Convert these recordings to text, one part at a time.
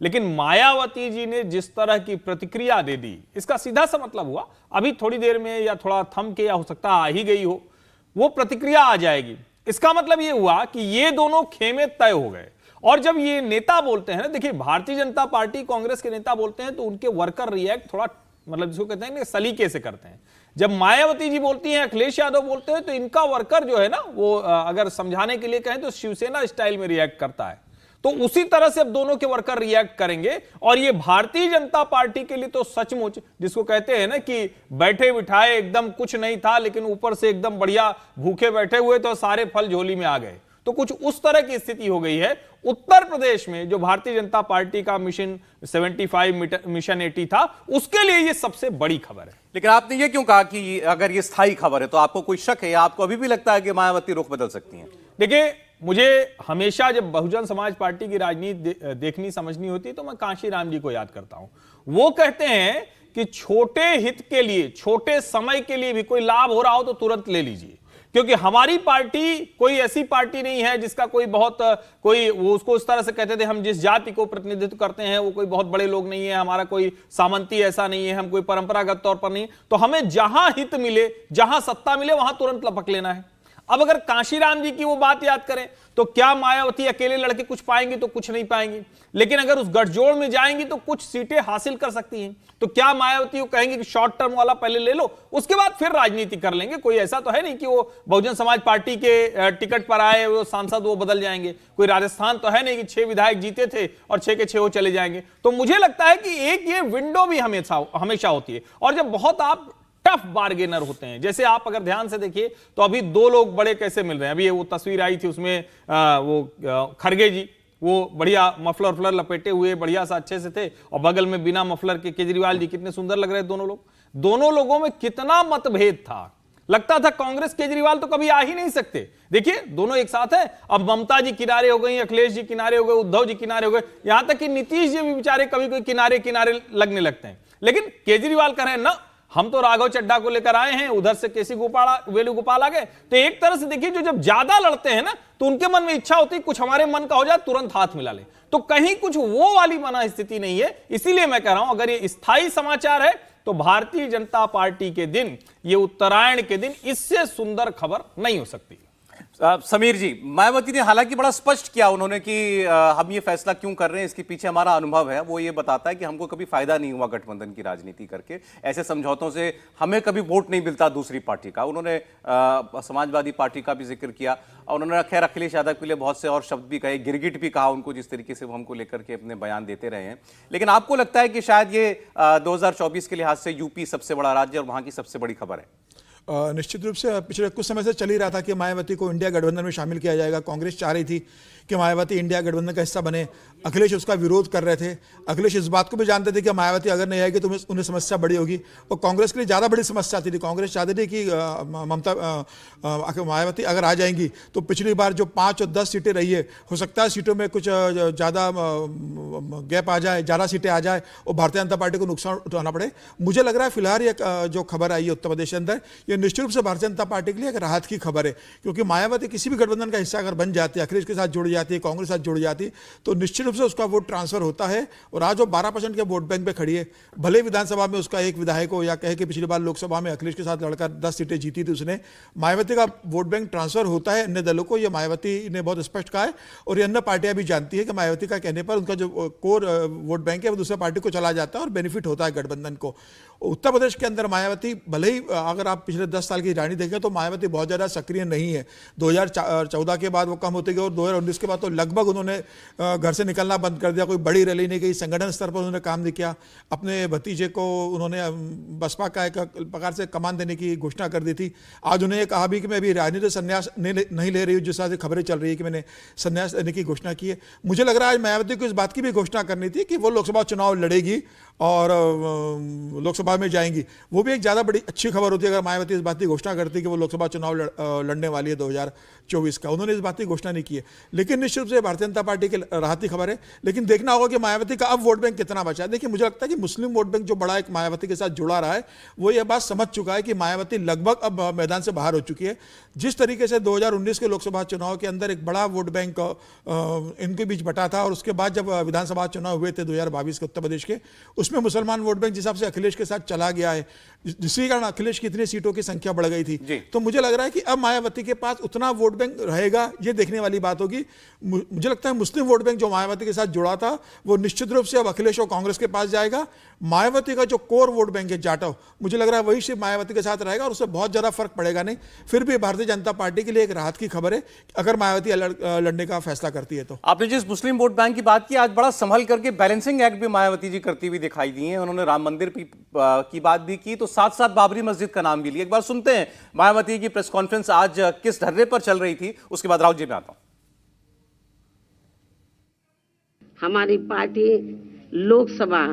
लेकिन मायावती जी ने जिस तरह की प्रतिक्रिया दे दी, इसका सीधा सा मतलब हुआ, अभी थोड़ी देर में या थोड़ा थम के या हो सकता आ ही गई हो, वो प्रतिक्रिया आ जाएगी। इसका मतलब ये हुआ कि ये दोनों खेमे तय हो गए। और जब ये नेता बोलते हैं ना, देखिए भारतीय जनता पार्टी कांग्रेस के नेता बोलते हैं तो उनके वर्कर रिएक्ट थोड़ा मतलब जिसको कहते हैं सलीके से करते हैं। जब मायावती जी बोलती हैं, अखिलेश यादव बोलते हैं, तो इनका वर्कर जो है ना वो अगर समझाने के लिए कहें तो शिवसेना स्टाइल में रिएक्ट करता है। तो उसी तरह से अब दोनों के वर्कर रिएक्ट करेंगे। और ये भारतीय जनता पार्टी के लिए तो सचमुच जिसको कहते हैं ना कि बैठे बिठाए एकदम कुछ नहीं था, लेकिन ऊपर से एकदम बढ़िया भूखे बैठे हुए तो सारे फल झोली में आ गए, तो कुछ उस तरह की स्थिति हो गई है। उत्तर प्रदेश में जो भारतीय जनता पार्टी का मिशन 75 मिशन 80 था, उसके लिए ये सबसे बड़ी खबर है। लेकिन आपने ये क्यों कहा कि अगर ये स्थायी खबर है तो आपको कोई शक है या आपको अभी भी लगता है कि मायावती रुख बदल सकती हैं? देखिए, मुझे हमेशा जब बहुजन समाज पार्टी की राजनीति देखनी समझनी होती है तो मैं कांशीराम जी को याद करता हूं। वो कहते हैं कि छोटे हित के लिए, छोटे समय के लिए भी कोई लाभ हो रहा हो तो तुरंत ले लीजिए, क्योंकि हमारी पार्टी कोई ऐसी पार्टी नहीं है जिसका कोई बहुत कोई वो उसको इस तरह से कहते थे, हम जिस जाति को प्रतिनिधित्व करते हैं वो कोई बहुत बड़े लोग नहीं है, हमारा कोई सामंती ऐसा नहीं है, हम कोई परंपरागत तौर पर नहीं। तो हमें जहां हित मिले, जहां सत्ता मिले, वहां तुरंत लपक लेना है। अब अगर कांशीराम जी की वो बात याद करें तो क्या मायावती अकेले लड़के कुछ पाएंगी? तो कुछ नहीं पाएंगी। लेकिन अगर उस गठजोड़ में जाएंगी तो कुछ सीटें हासिल कर सकती हैं। तो क्या मायावती को कहेंगे कि शॉर्ट टर्म वाला पहले ले लो, उसके बाद फिर राजनीति कर लेंगे? कोई ऐसा तो है नहीं कि वो बहुजन समाज पार्टी के टिकट पर आए वो सांसद वो बदल जाएंगे। कोई राजस्थान तो है नहीं कि 6 विधायक जीते थे और 6 के 6 वो चले जाएंगे। तो मुझे लगता है कि एक ये विंडो भी हमेशा होती है। और जब बहुत आप टफ बार्गेनर होते हैं, जैसे आप अगर ध्यान से देखिए तो अभी 2 लोग बड़े कैसे मिल रहे हैं। अभी वो तस्वीर आई थी, उसमें वो खड़गे जी वो बढ़िया मफलर लपेटे हुए बढ़िया सा अच्छे से थे, और बगल में बिना मफलर के केजरीवाल जी, कितने सुंदर लग रहे दोनों लोग। दोनों लोगों में कितना मतभेद था, लगता था कांग्रेस केजरीवाल तो कभी आ ही नहीं सकते। देखिए दोनों एक साथ है। अब ममता जी किनारे हो गई, अखिलेश जी किनारे हो गए, उद्धव जी किनारे हो गए, यहां तक कि नीतीश जी भी बेचारे कभी कोई किनारे किनारे लगने लगते हैं। लेकिन केजरीवाल कह रहे हैं ना, हम तो राघव चड्ढा को लेकर आए हैं, उधर से केसी वेणुगोपाल आ गए। तो एक तरह से देखिए, जो जब ज्यादा लड़ते हैं ना तो उनके मन में इच्छा होती है कुछ हमारे मन का हो जाए, तुरंत हाथ मिला ले। तो कहीं कुछ वो वाली मना स्थिति नहीं है। इसीलिए मैं कह रहा हूं, अगर ये स्थायी समाचार है तो भारतीय जनता पार्टी के दिन, ये उत्तरायण के दिन, इससे सुंदर खबर नहीं हो सकती। समीर जी, मायावती ने हालांकि बड़ा स्पष्ट किया उन्होंने कि हम ये फैसला क्यों कर रहे हैं, इसके पीछे हमारा अनुभव है। वो ये बताता है कि हमको कभी फायदा नहीं हुआ गठबंधन की राजनीति करके, ऐसे समझौतों से हमें कभी वोट नहीं मिलता दूसरी पार्टी का। उन्होंने समाजवादी पार्टी का भी जिक्र किया, और उन्होंने खैर अखिलेश यादव के लिए बहुत से और शब्द भी कहे, गिरगिट भी कहा उनको, जिस तरीके से वो हमको लेकर के अपने बयान देते रहे हैं। लेकिन आपको लगता है कि शायद ये 2024 के लिहाज से यूपी सबसे बड़ा राज्य और वहां की सबसे बड़ी खबर है? निश्चित रूप से पिछले कुछ समय से चल ही रहा था कि मायावती को इंडिया गठबंधन में शामिल किया जाएगा। कांग्रेस चाह रही थी कि मायावती इंडिया गठबंधन का हिस्सा बने। अखिलेश उसका विरोध कर रहे थे। अखिलेश इस बात को भी जानते थे कि मायावती अगर नहीं आएगी तो उन्हें समस्या बड़ी होगी, और कांग्रेस के लिए ज़्यादा बड़ी समस्या आती थी। कांग्रेस चाहती थी कि मायावती अगर आ जाएंगी तो पिछली बार जो 5 और 10 सीटें रही है, हो सकता है सीटों में कुछ ज़्यादा गैप आ जाए, ज़्यादा सीटें आ जाए और भारतीय जनता पार्टी को नुकसान उठाना पड़े। मुझे लग रहा है फिलहाल ये जो खबर आई है उत्तर प्रदेश के अंदर, ये निश्चित रूप से भारतीय जनता पार्टी के लिए एक राहत की खबर है, क्योंकि मायावती किसी भी गठबंधन का हिस्सा अगर बन जाती है, अखिलेश के साथ जुड़ जाती है, कांग्रेस के साथ जुड़ जाती है, तो निश्चित रूप से उसका वोट ट्रांसफर होता है। और आज वो 12% के वोट बैंक पे खड़ी है। भले विधानसभा में उसका एक विधायक हो, या कहे कि पिछली बार लोकसभा में अखिलेश के साथ लड़कर 10 सीटें जीती थी उसने, मायावती का वोट बैंक ट्रांसफर होता है अन्य दलों को। ये मायावती ने बहुत स्पष्ट कहा है, और ये अन्य पार्टियां भी जानती है कि मायावती का कहने पर उनका जो कोर वोट बैंक है वो दूसरे पार्टी को चला जाता है और बेनिफिट होता है गठबंधन को। उत्तर प्रदेश के अंदर मायावती, भले ही अगर आप पिछले 10 साल की राजनीति देखें तो मायावती बहुत ज़्यादा सक्रिय नहीं है। 2014 के बाद वो कम होती गई, और 2019 के बाद तो लगभग उन्होंने घर से निकलना बंद कर दिया। कोई बड़ी रैली नहीं गई, संगठन स्तर पर उन्होंने काम नहीं किया। अपने भतीजे को उन्होंने बसपा का एक प्रकार से कमान देने की घोषणा कर दी थी। आज उन्हें कहा भी कि मैं अभी राजनीतिक संन्यास नहीं ले रही हूँ, जिस तरह से खबरें चल रही है कि मैंने संन्यास लेने की घोषणा की है। मुझे लग रहा है आज मायावती को इस बात की भी घोषणा करनी थी कि वो लोकसभा चुनाव लड़ेगी और लोकसभा में जाएंगी। वो भी एक ज़्यादा बड़ी अच्छी खबर होती है अगर मायावती इस बात की घोषणा करती कि वो लोकसभा चुनाव लड़ने वाली है 2024 का। उन्होंने इस बात की घोषणा नहीं की है। लेकिन निश्चित रूप से भारतीय जनता पार्टी के राहत की खबर है, लेकिन देखना होगा कि मायावती का अब वोट बैंक कितना बचा है। देखिए, मुझे लगता है कि मुस्लिम वोट बैंक जो बड़ा एक मायावती के साथ जुड़ा रहा है, वो ये बात समझ चुका है कि मायावती लगभग अब मैदान से बाहर हो चुकी है। जिस तरीके से 2019 के लोकसभा चुनाव के अंदर एक बड़ा वोट बैंक इनके बीच बटा था, और उसके बाद जब विधानसभा चुनाव हुए थे 2022 के उत्तर प्रदेश के, उसमें मुसलमान वोट बैंक जिस हिसाब से अखिलेश के साथ चला गया है, जिसके कारण अखिलेश की इतनी सीटों की संख्या बढ़ गई थी, तो मुझे लग रहा है कि अब मायावती के पास उतना वोट बैंक रहेगा, ये देखने वाली बात होगी। मुझे लगता है मुस्लिम वोट बैंक जो मायावती के साथ जुड़ा था, वो निश्चित रूप से अब अखिलेश और कांग्रेस के पास जाएगा। मायावती का जो कोर वोट बैंक है जाटव, मुझे लग रहा है वही सिर्फ मायावती के साथ रहेगा और उससे बहुत ज्यादा फर्क पड़ेगा नहीं। फिर भी भारतीय जनता पार्टी के लिए एक राहत की खबर है अगर मायावती लड़ने का फैसला करती है तो। आपने जिस मुस्लिम वोट बैंक की बात की, आज बड़ा संभल करके बैलेंसिंग एक्ट भी मायावती जी करती हुई दिखाई दी है। उन्होंने राम मंदिर की बात भी की, तो साथ साथ बाबरी मस्जिद का नाम भी लिया। एक बार सुनते हैं मायावती की प्रेस कॉन्फ्रेंस आज किस धर्रे पर चल रही थी, उसके बाद राउत जी में आता हूं। हमारी पार्टी लोकसभा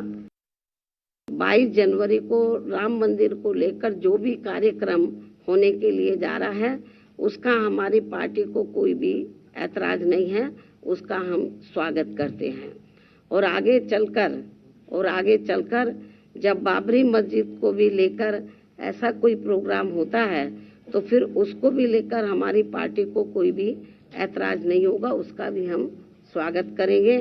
22 जनवरी को राम मंदिर को लेकर जो भी कार्यक्रम होने के लिए जा रहा है, उसका हमारी पार्टी को कोई भी ऐतराज नहीं है, उसका हम स्वागत करते हैं। और आगे चलकर जब बाबरी मस्जिद को भी लेकर ऐसा कोई प्रोग्राम होता है, तो फिर उसको भी लेकर हमारी पार्टी को कोई भी ऐतराज नहीं होगा, उसका भी हम स्वागत करेंगे।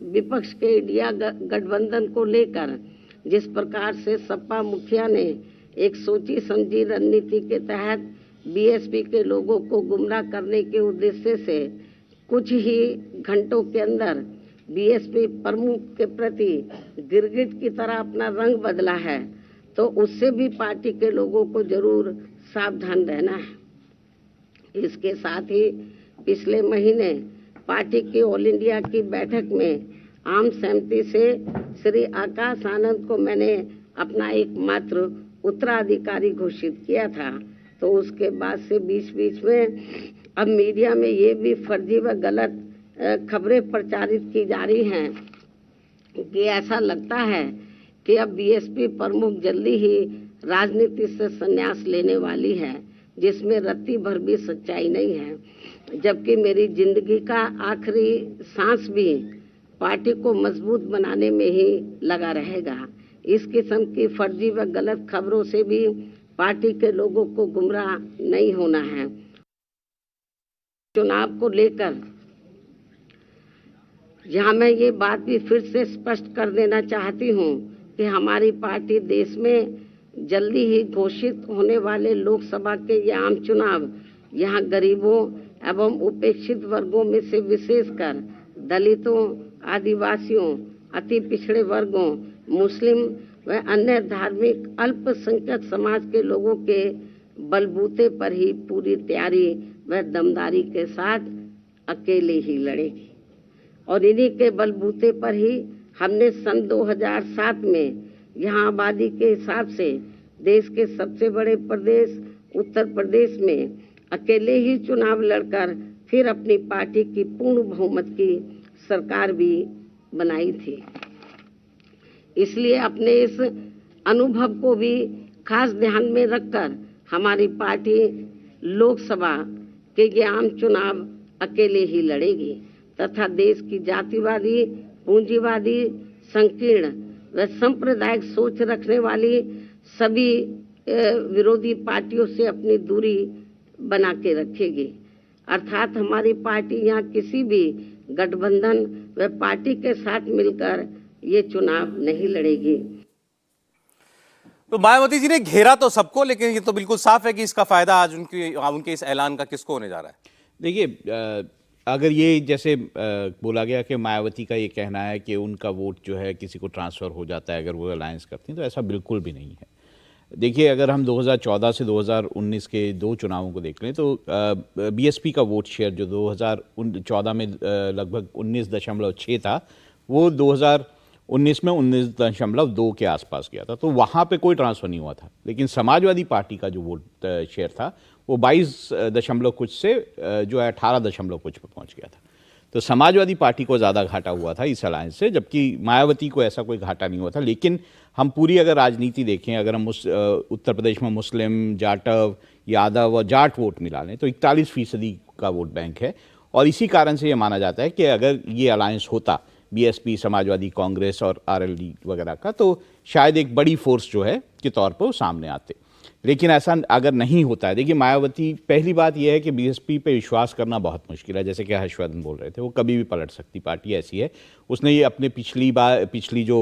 विपक्ष के इंडिया गठबंधन को लेकर जिस प्रकार से सपा मुखिया ने एक सोची समझी रणनीति के तहत बीएसपी के लोगों को गुमराह करने के उद्देश्य से कुछ ही घंटों के अंदर बीएसपी प्रमुख के प्रति गिरगिट की तरह अपना रंग बदला है, तो उससे भी पार्टी के लोगों को जरूर सावधान रहना है। इसके साथ ही पिछले महीने पार्टी की ऑल इंडिया की बैठक में आम सहमति से श्री आकाश आनंद को मैंने अपना एकमात्र उत्तराधिकारी घोषित किया था, तो उसके बाद से बीच में अब मीडिया में ये भी फर्जी व गलत खबरें प्रचारित की जा रही हैं कि ऐसा लगता है कि अब बीएसपी प्रमुख जल्दी ही राजनीति से संन्यास लेने वाली है, जिसमें रत्ती भर भी सच्चाई नहीं है, जबकि मेरी जिंदगी का आखिरी सांस भी पार्टी को मजबूत बनाने में ही लगा रहेगा। इस किस्म की फर्जी व गलत खबरों से भी पार्टी के लोगों को गुमराह नहीं होना है। चुनाव को लेकर यहाँ मैं ये बात भी फिर से स्पष्ट कर देना चाहती हूँ कि हमारी पार्टी देश में जल्दी ही घोषित होने वाले लोकसभा के ये आम चुनाव यहाँ गरीबों एवं उपेक्षित वर्गों में से विशेषकर दलितों, आदिवासियों, अति पिछड़े वर्गों, मुस्लिम व अन्य धार्मिक अल्पसंख्यक समाज के लोगों के बलबूते पर ही पूरी तैयारी व दमदारी के साथ अकेले ही लड़ेगी। और इन्हीं के बलबूते पर ही हमने सन 2007 में यहाँ आबादी के हिसाब से देश के सबसे बड़े प्रदेश उत्तर प्रदेश में अकेले ही चुनाव लड़कर फिर अपनी पार्टी की पूर्ण बहुमत की सरकार भी बनाई थी। इसलिए अपने इस अनुभव को भी खास ध्यान में रखकर हमारी पार्टी लोकसभा के ये आम चुनाव अकेले ही लड़ेगी तथा देश की जातिवादी, पूंजीवादी, संकीर्ण व सांप्रदायिक सोच रखने वाली सभी विरोधी पार्टियों से अपनी दूरी बना के रखेगी। अर्थात हमारी पार्टी यहाँ किसी भी गठबंधन व पार्टी के साथ मिलकर ये चुनाव नहीं लड़ेगी। तो मायावती जी ने घेरा तो सबको, लेकिन ये तो बिल्कुल साफ है कि इसका फायदा आज उनके इस ऐलान का किसको होने जा रहा है। देखिए, अगर ये जैसे बोला गया कि मायावती का ये कहना है कि उनका वोट जो है किसी को ट्रांसफ़र हो जाता है अगर वो अलायंस करती हैं, तो ऐसा बिल्कुल भी नहीं है। देखिए, अगर हम 2014 से 2019 के दो चुनावों को देख लें तो बीएसपी का वोट शेयर जो 2014 में लगभग 19.6 था, वो 2019 में 19.2 के आसपास गया था, तो वहाँ पे कोई ट्रांसफ़र नहीं हुआ था। लेकिन समाजवादी पार्टी का जो वोट शेयर था वो 22 दशमलव कुछ से जो है 18 दशमलव कुछ पे पहुँच गया था। तो समाजवादी पार्टी को ज़्यादा घाटा हुआ था इस अलायंस से, जबकि मायावती को ऐसा कोई घाटा नहीं हुआ था। लेकिन हम पूरी अगर राजनीति देखें, अगर हम उत्तर प्रदेश में मुस्लिम, जाटव, यादव और जाट वोट मिला लें तो 41% का वोट बैंक है। और इसी कारण से ये माना जाता है कि अगर ये अलायंस होता बीएसपी, समाजवादी कांग्रेस और आरएलडी वगैरह का, तो शायद एक बड़ी फोर्स जो है के तौर पर वो सामने आते। लेकिन ऐसा अगर नहीं होता है, देखिए मायावती, पहली बात यह है कि बीएसपी पे विश्वास करना बहुत मुश्किल है। जैसे कि हर्षवर्धन बोल रहे थे, वो कभी भी पलट सकती पार्टी ऐसी है। उसने ये अपने पिछली जो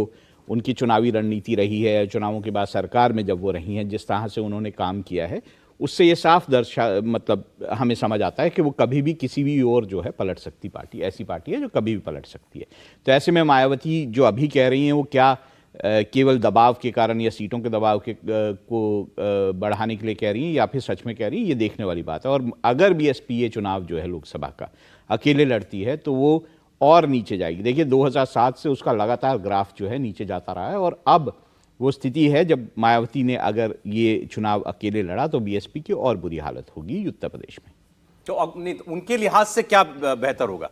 उनकी चुनावी रणनीति रही है, चुनावों के बाद सरकार में जब वो रही हैं, जिस तरह से उन्होंने काम किया है, उससे ये साफ मतलब हमें समझ आता है कि वो कभी भी किसी भी ओर जो है पलट सकती पार्टी, ऐसी पार्टी है जो कभी भी पलट सकती है। तो ऐसे में मायावती जो अभी कह रही हैं वो क्या केवल दबाव के कारण या सीटों के दबाव को बढ़ाने के लिए कह रही हैं या फिर सच में कह रही हैं, ये देखने वाली बात है। और अगर बीएसपी ये चुनाव जो है लोकसभा का अकेले लड़ती है तो वो और नीचे जाएगी। देखिए 2007 से उसका लगातार ग्राफ जो है नीचे जाता रहा है और अब वो स्थिति है जब मायावती ने अगर ये चुनाव अकेले लड़ा तो बीएसपी की और बुरी हालत होगी उत्तर प्रदेश में। तो उनके लिहाज से क्या बेहतर होगा?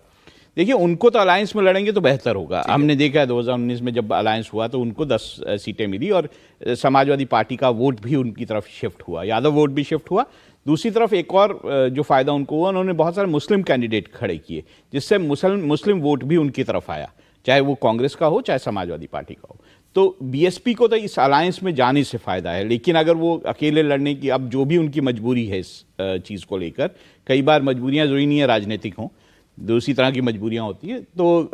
देखिए उनको तो अलायंस में लड़ेंगे तो बेहतर होगा। हमने देखा है 2019 में जब अलायंस हुआ तो उनको 10 सीटें मिली और समाजवादी पार्टी का वोट भी उनकी तरफ शिफ्ट हुआ, यादव वोट भी शिफ्ट हुआ। दूसरी तरफ एक और जो फायदा उनको हुआ, उन्होंने बहुत सारे मुस्लिम कैंडिडेट खड़े किए, जिससे मुस्लिम वोट भी उनकी तरफ आया, चाहे वो कांग्रेस का हो चाहे समाजवादी पार्टी का हो। तो बीएसपी को तो इस अलायंस में जाने से फायदा है। लेकिन अगर वो अकेले लड़ने की, अब जो भी उनकी मजबूरी है इस चीज़ को लेकर, कई बार मजबूरियां जरूरी नहीं है राजनीतिक हों, दूसरी तरह की मजबूरियां होती है, तो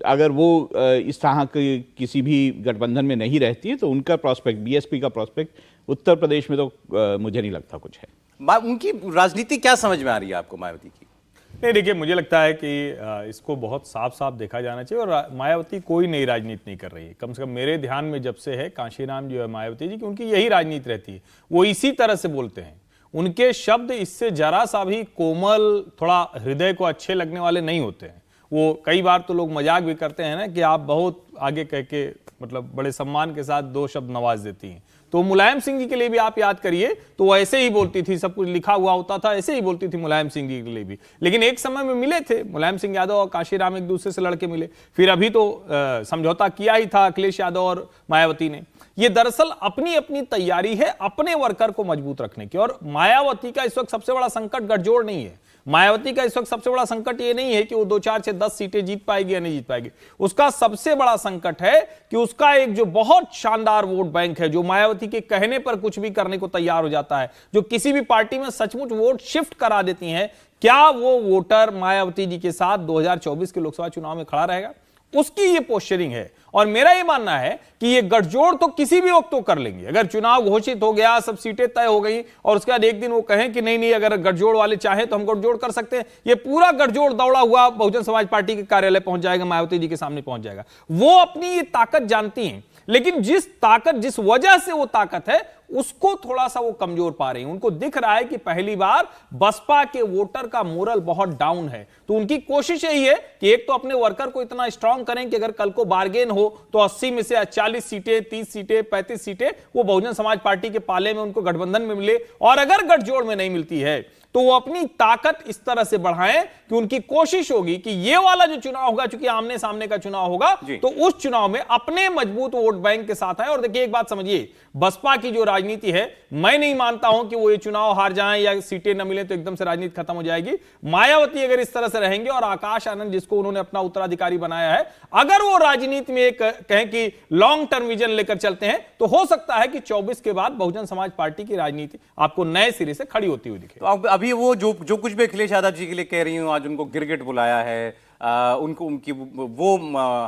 अगर वो इस तरह के किसी भी गठबंधन में नहीं रहती है तो उनका प्रॉस्पेक्ट, बीएसपी का प्रॉस्पेक्ट उत्तर प्रदेश में तो मुझे नहीं लगता कुछ है। उनकी राजनीति क्या समझ में आ रही है आपको मायावती की? नहीं, देखिए मुझे लगता है कि इसको बहुत साफ साफ देखा जाना चाहिए। और मायावती कोई नई राजनीति नहीं कर रही है, कम से कम मेरे ध्यान में जब से है कांशीराम जो है मायावती जी की, उनकी यही राजनीति रहती है। वो इसी तरह से बोलते हैं, उनके शब्द इससे जरा सा भी कोमल, थोड़ा हृदय को अच्छे लगने वाले नहीं होते हैं। वो कई बार तो लोग मजाक भी करते हैं ना कि आप बहुत आगे कह के, मतलब बड़े सम्मान के साथ 2 शब्द नवाज देती हैं। तो मुलायम सिंह जी के लिए भी आप याद करिए तो वो ऐसे ही बोलती थी, सब कुछ लिखा हुआ होता था, ऐसे ही बोलती थी मुलायम सिंह जी के लिए भी। लेकिन एक समय में मिले थे मुलायम सिंह यादव और कांशीराम, एक दूसरे से लड़के मिले, फिर अभी तो समझौता किया ही था अखिलेश यादव और मायावती ने। ये दरअसल अपनी अपनी तैयारी है अपने वर्कर को मजबूत रखने की। और मायावती का इस वक्त सबसे बड़ा संकट गठजोड़ नहीं है। मायावती का इस वक्त सबसे बड़ा संकट ये नहीं है कि वो 2, 4, 6, 10 सीटें जीत पाएगी या नहीं जीत पाएगी। उसका सबसे बड़ा संकट है कि उसका एक जो बहुत शानदार वोट बैंक है, जो मायावती के कहने पर कुछ भी करने को तैयार हो जाता है, जो किसी भी पार्टी में सचमुच वोट शिफ्ट करा देती हैं, क्या वो वोटर मायावती जी के साथ 2024 के लोकसभा चुनाव में खड़ा रहेगा? उसकी ये पोस्चरिंग है। और मेरा ये मानना है कि ये गठजोड़ तो किसी भी वक्त तो कर लेंगे। अगर चुनाव घोषित हो गया, सब सीटें तय हो गई और उसके बाद एक दिन वो कहें कि नहीं नहीं, अगर गठजोड़ वाले चाहें तो हम गठजोड़ कर सकते हैं, ये पूरा गठजोड़ दौड़ा हुआ बहुजन समाज पार्टी के कार्यालय पहुंच जाएगा, मायावती जी के सामने पहुंच जाएगा। वो अपनी ये ताकत जानती हैं, लेकिन जिस वजह से वो ताकत है उसको थोड़ा सा वो कमजोर पा रही हैं। उनको दिख रहा है कि पहली बार बसपा के वोटर का मोरल बहुत डाउन है। तो उनकी कोशिश यही है कि एक तो अपने वर्कर को इतना स्ट्रांग करें कि अगर कल को बार्गेन हो तो 80 में से 40 सीटें, 30 सीटें, 35 सीटें वो बहुजन समाज पार्टी के पाले में उनको गठबंधन में मिले। और अगर गठजोड़ में नहीं मिलती है तो वो अपनी ताकत इस तरह से बढ़ाएं कि उनकी कोशिश होगी कि ये वाला जो चुनाव होगा, चूंकि आमने सामने का चुनाव होगा, तो उस चुनाव में अपने मजबूत वोट बैंक के साथ आए। और देखिए एक बात समझिए, बसपा की जो राजनीति है, मैं नहीं मानता हूं कि वो ये चुनाव हार जाएं या सीटें न मिले तो एकदम से राजनीति खत्म हो जाएगी। मायावती अगर इस तरह से रहेंगे और आकाश आनंद जिसको उन्होंने अपना उत्तराधिकारी बनाया है, अगर वो राजनीति में एक कहें कि लॉन्ग टर्म विजन लेकर चलते हैं, तो हो सकता है कि 24 के बाद बहुजन समाज पार्टी की राजनीति आपको नए सिरे से खड़ी होती हुई दिखे। तो अभी वो जो कुछ भी अखिलेश यादव जी के लिए कह रही हूं, आज उनको गिरगिट बुलाया है, उनकी वो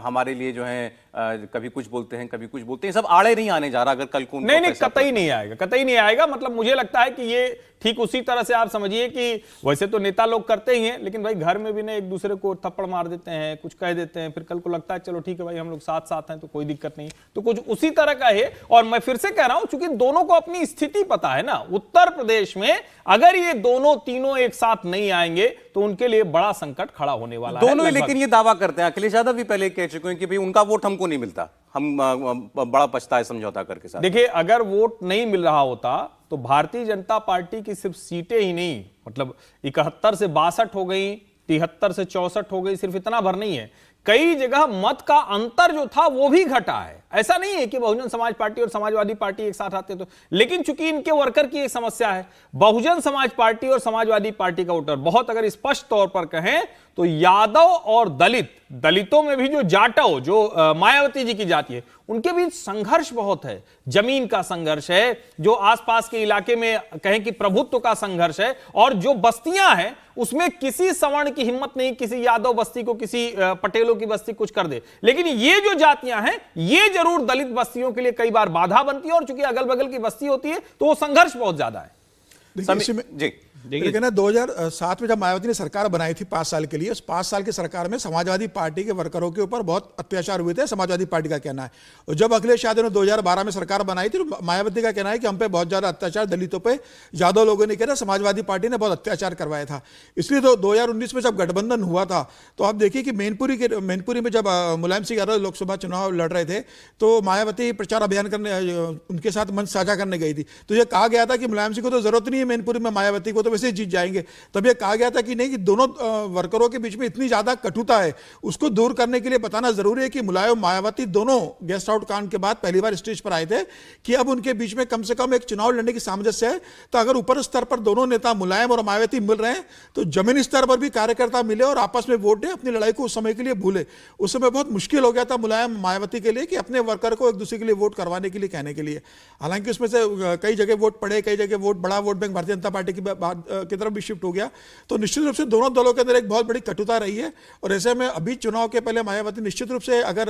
हमारे लिए जो है कभी कुछ बोलते हैं कभी कुछ बोलते हैं, सब आड़े नहीं आने जा रहा। अगर कल को नहीं, कतई नहीं आएगा, कतई नहीं आएगा। मतलब मुझे लगता है कि ये ठीक उसी तरह से आप समझिए कि वैसे तो नेता लोग करते ही हैं, लेकिन भाई घर में भी ना एक दूसरे को थप्पड़ मार देते हैं, कुछ कह देते हैं, फिर कल को लगता है चलो ठीक है भाई हम लोग साथ साथ हैं तो कोई दिक्कत नहीं। तो कुछ उसी तरह का है। और मैं फिर से कह रहा हूं, चूंकि दोनों को अपनी स्थिति पता है ना, उत्तर प्रदेश में अगर ये दोनों तीनों एक साथ नहीं आएंगे तो उनके लिए बड़ा संकट खड़ा होने वाला है। दोनों लेकिन ये दावा करते हैं, अखिलेश यादव भी पहले कह चुके हैं कि भाई उनका वोट हमको नहीं मिलता, हम बड़ा पछताए समझौता करके साथ। देखिए अगर वोट नहीं मिल रहा होता तो भारतीय जनता पार्टी की सिर्फ सीटें ही नहीं, मतलब 71 से 62 हो गई, 73 से 64 हो गई, सिर्फ इतना भर नहीं है, कई जगह मत का अंतर जो था वो भी घटा है। ऐसा नहीं है कि बहुजन समाज पार्टी और समाजवादी पार्टी एक साथ आते तो, लेकिन चूंकि इनके वर्कर की एक समस्या है, बहुजन समाज पार्टी और समाजवादी पार्टी का वोटर बहुत, अगर स्पष्ट तौर पर कहें तो यादव और दलितों में भी जो जाटव, जो मायावती जी की जाति है, उनके बीच संघर्ष बहुत है, जमीन का संघर्ष है, जो आसपास के इलाके में कहें कि प्रभुत्व का संघर्ष है, और जो बस्तियां हैं उसमें किसी सवर्ण की हिम्मत नहीं किसी यादव बस्ती को, किसी पटेलों की बस्ती कुछ कर दे। लेकिन ये जो जातियां हैं ये जरूर दलित बस्तियों के लिए कई बार बाधा बनती है, और चूंकि अगल बगल की बस्ती होती है तो वो संघर्ष बहुत ज्यादा है। जी देखिए ना, 2007 में जब मायावती ने सरकार बनाई थी 5 साल के लिए, उस 5 साल की सरकार में समाजवादी पार्टी के वर्करों के ऊपर बहुत अत्याचार हुए थे, समाजवादी पार्टी का कहना है। और जब अखिलेश यादव ने 2012 में सरकार बनाई थी तो मायावती का कहना है कि हम पे बहुत ज़्यादा अत्याचार दलितों पे यादव लोगों ने किया था, समाजवादी पार्टी ने बहुत अत्याचार करवाया था। इसलिए तो 2019 में जब गठबंधन हुआ था तो आप देखिए कि मैनपुरी में जब मुलायम सिंह यादव लोकसभा चुनाव लड़ रहे थे तो मायावती प्रचार अभियान करने उनके साथ मंच साझा करने गई थी। तो ये कहा गया था कि मुलायम सिंह को तो जरूरत नहीं है मैनपुरी में, मायावती को तो वैसे ही जीत जाएंगे। तब यह कहा गया था कि नहीं, कि दोनों वर्करों के बीच में इतनी ज्यादा कटुता है, उसको दूर करने के लिए बताना जरूरी है कि मुलायम मायावती दोनों गेस्ट आउट कांड के बाद पहली बार स्टेज पर आए थे कि अब उनके बीच में कम से कम एक चुनाव लड़ने की सामंजस्य है। तो अगर ऊपर स्तर पर दोनों नेता मुलायम और मायावती मिल रहे हैं तो जमीनी स्तर पर भी कार्यकर्ता मिले और आपस में वोट दें, अपनी लड़ाई को उस समय के लिए भूले। उस समय बहुत मुश्किल हो गया था मुलायम मायावती के लिए कि अपने वर्कर को एक दूसरे के लिए वोट करवाने के लिए कहने के लिए। हालांकि उसमें से कई जगह वोट पड़े, कई जगह वोट बड़ा vote bank Bharatiya Janata party की तरफ भी शिफ्ट हो गया। तो निश्चित रूप से दोनों दलों के अंदर एक बहुत बड़ी कटुता रही है। और ऐसे में अभी चुनाव के पहले मायावती निश्चित रूप से अगर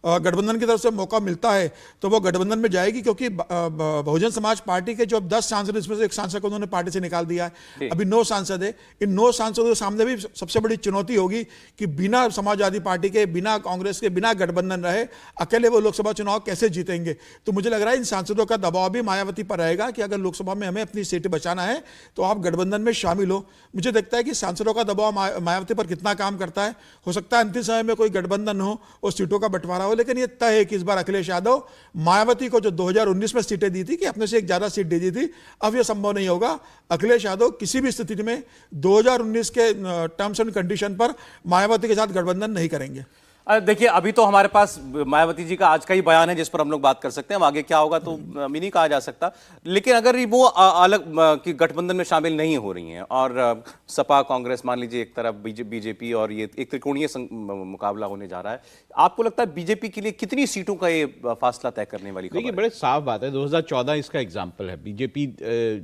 गठबंधन की तरफ से मौका मिलता है तो वो गठबंधन में जाएगी, क्योंकि बहुजन समाज पार्टी के जो 10 सांसद, इसमें से एक सांसद को उन्होंने पार्टी से निकाल दिया है, अभी 9 सांसद है। इन 9 सांसदों के सामने भी सबसे बड़ी चुनौती होगी कि बिना समाजवादी पार्टी के, बिना कांग्रेस के, बिना गठबंधन रहे अकेले वो लोकसभा चुनाव कैसे जीतेंगे। तो मुझे लग रहा है इन सांसदों का दबाव भी मायावती पर रहेगा कि अगर लोकसभा में हमें अपनी सीटें बचाना है तो आप गठबंधन में शामिल हो। मुझे लगता है कि सांसदों का दबाव मायावती पर कितना काम करता है, हो सकता है अंतिम समय में कोई गठबंधन हो और सीटों का बंटवारा हो, लेकिन यह तय है कि इस बार अखिलेश यादव मायावती को जो 2019 में सीटें दी थी कि अपने से एक ज्यादा सीट दे दी थी, अब यह संभव नहीं होगा। अखिलेश यादव किसी भी स्थिति में 2019 के टर्म्स एंड कंडीशन पर मायावती के साथ गठबंधन नहीं करेंगे। देखिए, अभी तो हमारे पास मायावती जी का आज का ही बयान है जिस पर हम लोग बात कर सकते हैं, अब आगे क्या होगा तो नहीं कहा जा सकता। लेकिन अगर वो अलग की गठबंधन में शामिल नहीं हो रही हैं और सपा कांग्रेस मान लीजिए एक तरफ, बीजेपी, और ये एक त्रिकोणीय मुकाबला होने जा रहा है, आपको लगता है बीजेपी के लिए कितनी सीटों का ये फासला तय करने वाली खबर है? देखिए, बड़े साफ बात है, 2014 इसका एग्जाम्पल है। बीजेपी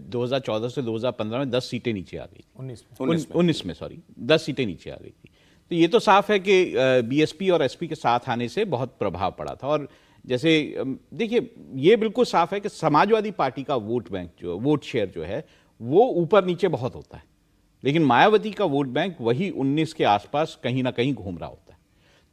2014 से 2015 में 10 सीटें नीचे आ गई, 19 में 10 सीटें नीचे आ गई थी। तो ये तो साफ है कि बीएसपी और एसपी के साथ आने से बहुत प्रभाव पड़ा था। और जैसे देखिए, ये बिल्कुल साफ है कि समाजवादी पार्टी का वोट बैंक, जो वोट शेयर जो है, वो ऊपर नीचे बहुत होता है, लेकिन मायावती का वोट बैंक वही 19 के आसपास कहीं ना कहीं घूम रहा होता है।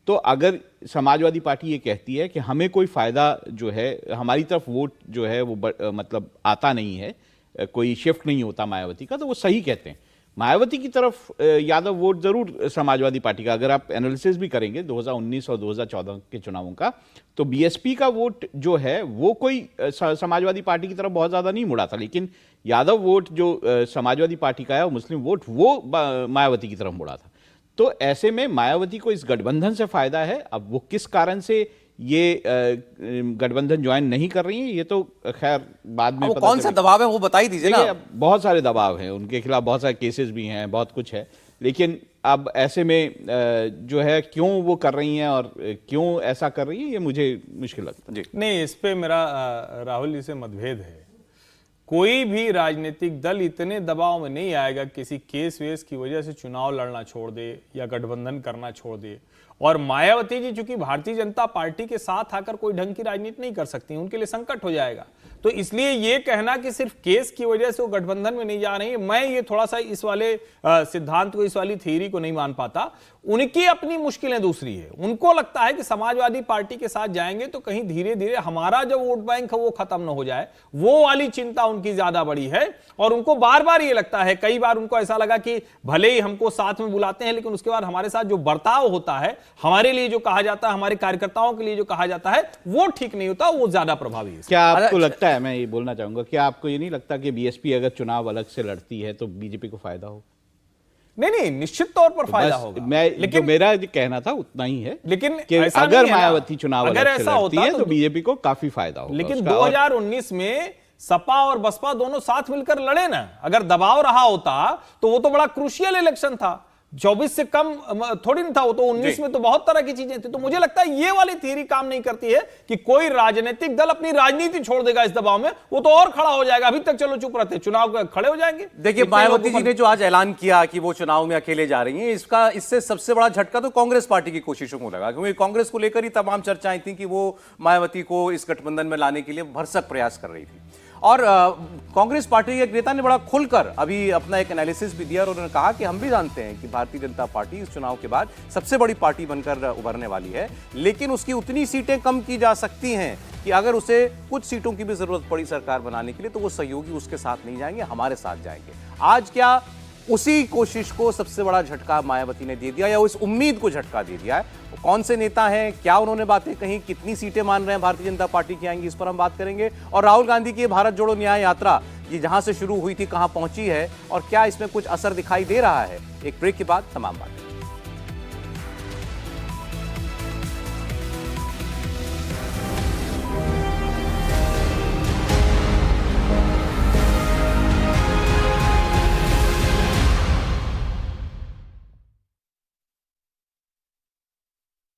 तो अगर समाजवादी पार्टी ये कहती है कि हमें कोई फायदा जो है, हमारी तरफ वोट जो है वो मतलब आता नहीं है, कोई शिफ्ट नहीं होता मायावती का, तो वो सही कहते हैं। मायावती की तरफ यादव वोट जरूर समाजवादी पार्टी का, अगर आप एनालिसिस भी करेंगे 2019 और 2014 के चुनावों का, तो बीएसपी का वोट जो है वो कोई समाजवादी पार्टी की तरफ बहुत ज्यादा नहीं मुड़ा था, लेकिन यादव वोट जो समाजवादी पार्टी का है, और मुस्लिम वोट, वो मायावती की तरफ मुड़ा था। तो ऐसे में मायावती को इस गठबंधन से फायदा है। अब वो किस कारण से ये गठबंधन ज्वाइन नहीं कर रही है, ये तो खैर बाद में पता कौन सा दबाव है वो बता ही दीजिए ना। बहुत सारे दबाव हैं उनके खिलाफ, बहुत सारे केसेस भी हैं, बहुत कुछ है। लेकिन अब ऐसे में जो है क्यों वो कर रही हैं और क्यों ऐसा कर रही है, ये मुझे मुश्किल लगता है। नहीं, इस पे मेरा राहुल जी से मतभेद है। कोई भी राजनीतिक दल इतने दबाव में नहीं आएगा किसी केस वेस की वजह से चुनाव लड़ना छोड़ दे या गठबंधन करना छोड़ दे। और मायावती जी चूंकि भारतीय जनता पार्टी के साथ आकर कोई ढंग की राजनीति नहीं कर सकती, उनके लिए संकट हो जाएगा। तो इसलिए ये कहना कि सिर्फ केस की वजह से वो गठबंधन में नहीं जा रही है, मैं ये थोड़ा सा इस वाले सिद्धांत को, इस वाली थ्योरी को नहीं मान पाता। उनकी अपनी मुश्किलें दूसरी है। उनको लगता है कि समाजवादी पार्टी के साथ जाएंगे तो कहीं धीरे धीरे हमारा जो वोट बैंक है वो खत्म ना हो जाए, वो वाली चिंता उनकी ज्यादा बड़ी है। और उनको बार बार ये लगता है, कई बार उनको ऐसा लगा कि भले ही हमको साथ में बुलाते हैं, लेकिन उसके बाद हमारे साथ जो बर्ताव होता है, हमारे लिए जो कहा जाता है, हमारे कार्यकर्ताओं के लिए जो कहा जाता है, वो ठीक नहीं होता, वो ज्यादा प्रभावी है। क्या आपको लगता है, मैं ये बोलना चाहूंगा, क्या आपको ये नहीं लगता कि बीएसपी अगर चुनाव अलग से लड़ती है तो बीजेपी को फायदा हो? नहीं नहीं, निश्चित तौर पर फायदा बस होगा। मैं जो लेकिन मेरा जो कहना था उतना ही है, लेकिन कि ऐसा अगर नहीं है ना। मायावती चुनाव अगर अलग से ऐसा लड़ती होता है तो तो बीजेपी को काफी फायदा होगा लेकिन उसका। और 2019 में सपा और बसपा दोनों साथ मिलकर लड़े ना, अगर दबाव रहा होता तो वो तो बड़ा क्रूशियल इलेक्शन था, 24 से कम थोड़ी नहीं था वो तो, 19 में तो बहुत तरह की चीजें थी। तो मुझे लगता है ये वाली थ्योरी काम नहीं करती है कि कोई राजनीतिक दल अपनी राजनीति छोड़ देगा इस दबाव में, वो तो और खड़ा हो जाएगा। अभी तक चलो चुप रहते, चुनाव खड़े हो जाएंगे। देखिए, इतने मायावती लोगों जी पर- ने जो आज ऐलान किया कि वो चुनाव में अकेले जा रही हैं, इससे सबसे बड़ा झटका तो कांग्रेस पार्टी की कोशिशों को लगा, क्योंकि कांग्रेस को लेकर ही तमाम चर्चाएं थी कि वो मायावती को इस गठबंधन में लाने के लिए भरसक प्रयास कर रही थी। और कांग्रेस पार्टी के एक नेता ने बड़ा खुलकर अभी अपना एक एनालिसिस भी दिया और उन्होंने कहा कि हम भी जानते हैं कि भारतीय जनता पार्टी इस चुनाव के बाद सबसे बड़ी पार्टी बनकर उभरने वाली है, लेकिन उसकी उतनी सीटें कम की जा सकती हैं कि अगर उसे कुछ सीटों की भी जरूरत पड़ी सरकार बनाने के लिए तो वो सहयोगी उसके साथ नहीं जाएंगे, हमारे साथ जाएंगे। आज क्या उसी कोशिश को सबसे बड़ा झटका मायावती ने दे दिया या उस उम्मीद को झटका दे दिया है? वो कौन से नेता हैं, क्या उन्होंने बातें कही, कितनी सीटें मान रहे हैं भारतीय जनता पार्टी की आएंगी, इस पर हम बात करेंगे। और राहुल गांधी की भारत जोड़ो न्याय यात्रा, ये जहां से शुरू हुई थी कहां पहुंची है और क्या इसमें कुछ असर दिखाई दे रहा है? एक ब्रेक के बाद तमाम बातें।